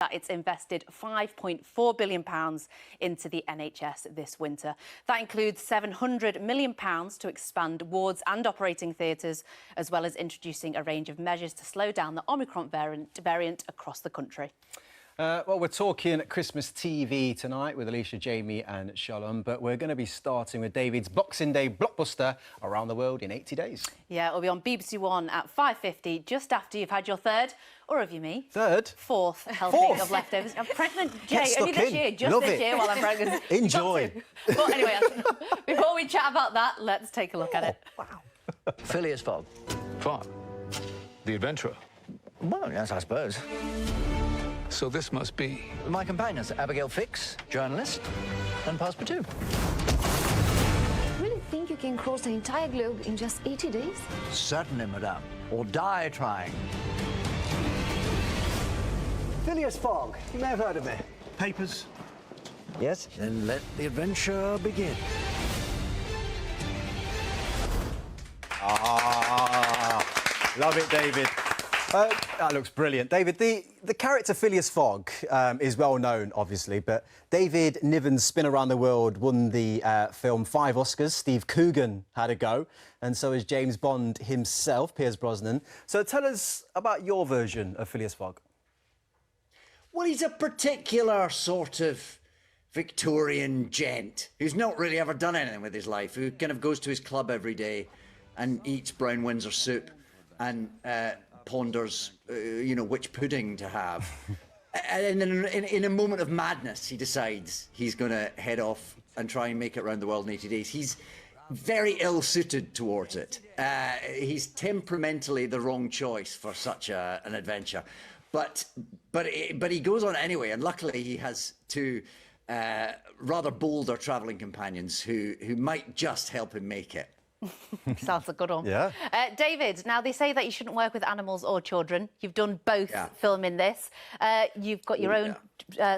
that it's invested £5.4 billion into the NHS this winter. That includes £700 million to expand wards and operating theatres, as well as introducing a range of measures to slow down the Omicron variant across the country. Well, we're talking Christmas TV tonight with Alicia, Jamie and Shalom, but we're going to be starting with David's Boxing Day blockbuster, Around the World in 80 Days. Yeah, it'll be on BBC One at 5:50, just after you've had your third, or have you me? Third? Fourth helping of leftovers. I'm pregnant, Jay, only this year, just this year while I'm pregnant. Enjoy. But anyway, before we chat about that, let's take a look at it. Wow. Phileas Fogg. Fogg, the adventurer. Well, yes, I suppose. So this must be... My companions, Abigail Fix, journalist, and Passepartout. Really think you can cross the entire globe in just 80 days? Certainly, madame. Or die trying. Phileas Fogg. You may have heard of me. Papers? Yes? Then let the adventure begin. Love it, David. That looks brilliant. David, the character Phileas Fogg is well known, obviously, but David Niven's Spin Around the World won the film 5 Oscars. Steve Coogan had a go, and so has James Bond himself, Pierce Brosnan. So tell us about your version of Phileas Fogg. Well, he's a particular sort of Victorian gent who's not really ever done anything with his life, who kind of goes to his club every day and eats brown Windsor soup and ponders, which pudding to have. And then in a moment of madness, he decides he's going to head off and try and make it around the world in 80 days. He's very ill-suited towards it. He's temperamentally the wrong choice for such an adventure. But he goes on anyway, and luckily he has two rather bolder travelling companions who might just help him make it. Sounds a good one. Yeah. David, now they say that you shouldn't work with animals or children. You've done both filming this. You've got your own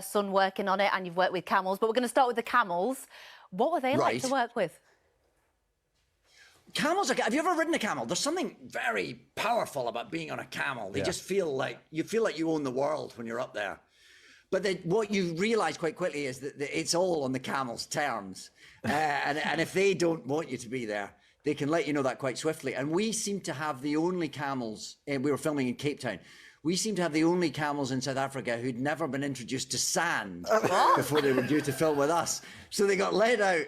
son working on it, and you've worked with camels. But we're going to start with the camels. What were they like to work with? Camels have you ever ridden a camel? There's something very powerful about being on a camel. They just feel like you own the world when you're up there. But what you realise quite quickly is that it's all on the camel's terms. And if they don't want you to be there, they can let you know that quite swiftly. And we seem to have the only camels, and we were filming in Cape Town, we seem to have the only camels in South Africa who'd never been introduced to sand before they were due to film with us. So they got led out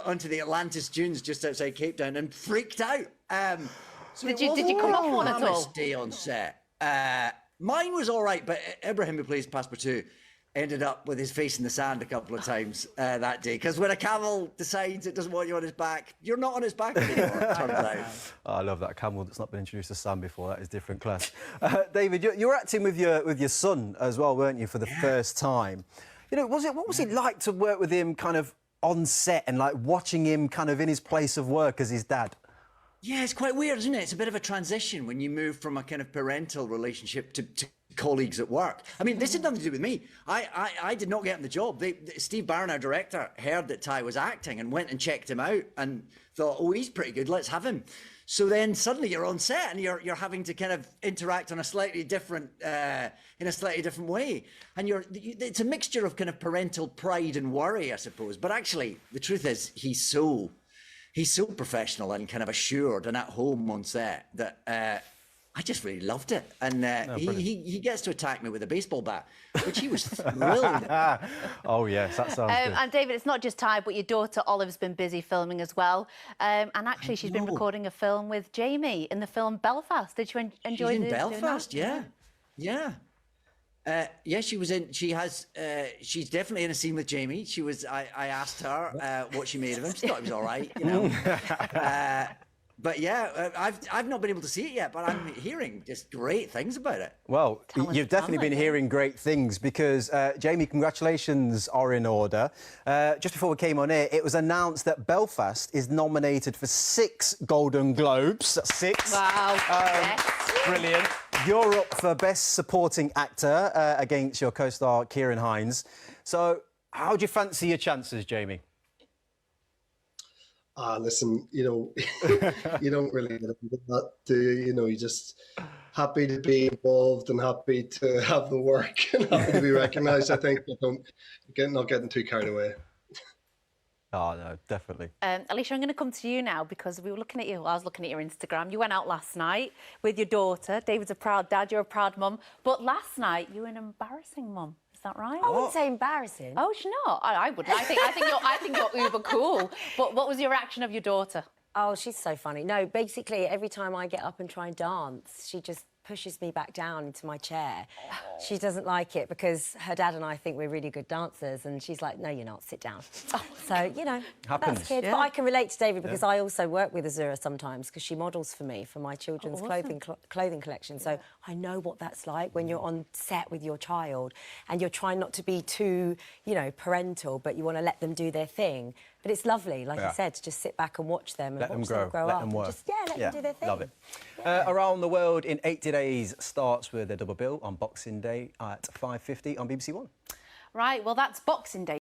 onto the Atlantis dunes just outside Cape Town and freaked out. So did you come off one at all? Day on set. Mine was all right, but Ibrahim, who plays Passepartout, ended up with his face in the sand a couple of times that day. Because when a camel decides it doesn't want you on his back, you're not on his back anymore, it turns out. Oh, I love that camel that's not been introduced to sand before. That is different class. David, you were acting with your son as well, weren't you, for the first time? What was it like to work with him kind of on set and like watching him kind of in his place of work as his dad? Yeah, it's quite weird, isn't it? It's a bit of a transition when you move from a kind of parental relationship to colleagues at work. I mean, this had nothing to do with me. I did not get him the job. Steve Barron, our director, heard that Ty was acting and went and checked him out and thought, oh, he's pretty good, let's have him. So then suddenly you're on set and you're having to kind of interact on a slightly different, in a slightly different way. And it's a mixture of kind of parental pride and worry, I suppose. But actually, the truth is, he's so professional and kind of assured and at home on set that I just really loved it. And he gets to attack me with a baseball bat, which he was thrilled. Oh, yes, that sounds good. And David, it's not just Ty, but your daughter Olive's been busy filming as well. And actually, she's been recording a film with Jamie in the film Belfast. Did you enjoy She's in Belfast, yeah. Yeah, she was in. She's definitely in a scene with Jamie. She was. I asked her what she made of him. She thought he was all right, you know. But yeah, I've not been able to see it yet, but I'm hearing just great things about it. Well, you've definitely been hearing great things because, Jamie, congratulations are in order. Just before we came on air, it was announced that Belfast is nominated for 6 Golden Globes. That's 6. Wow. Brilliant. You're up for Best Supporting Actor against your co-star Kieran Hines. So how do you fancy your chances, Jamie? Listen, you know, you don't really get into that, do you? You know, you just happy to be involved and happy to have the work and happy to be recognised. I think, but not getting too carried away. Oh, no, definitely. Alicia, I'm going to come to you now because we were looking at you. I was looking at your Instagram. You went out last night with your daughter. David's a proud dad. You're a proud mum. But last night you were an embarrassing mum. Is that right? I wouldn't say embarrassing. Oh, she's not. I wouldn't. I think you're uber cool. But what was your reaction of your daughter? Oh, she's so funny. No, basically, every time I get up and try and dance, she just pushes me back down into my chair. She doesn't like it because her dad and I think we're really good dancers, and she's like, no, you're not, sit down. So, you know, Happens. that's kids. Yeah. But I can relate to David because I also work with Azura sometimes because she models for me for my children's clothing collection. So I know what that's like when you're on set with your child and you're trying not to be too, you know, parental, but you want to let them do their thing. But it's lovely, like I said, to just sit back and watch them and let watch them grow up. them work. Just, let them do their thing. Love it. Around the World in 80 Days starts with a double bill on Boxing Day at 5:50 on BBC One. Right, well, that's Boxing Day.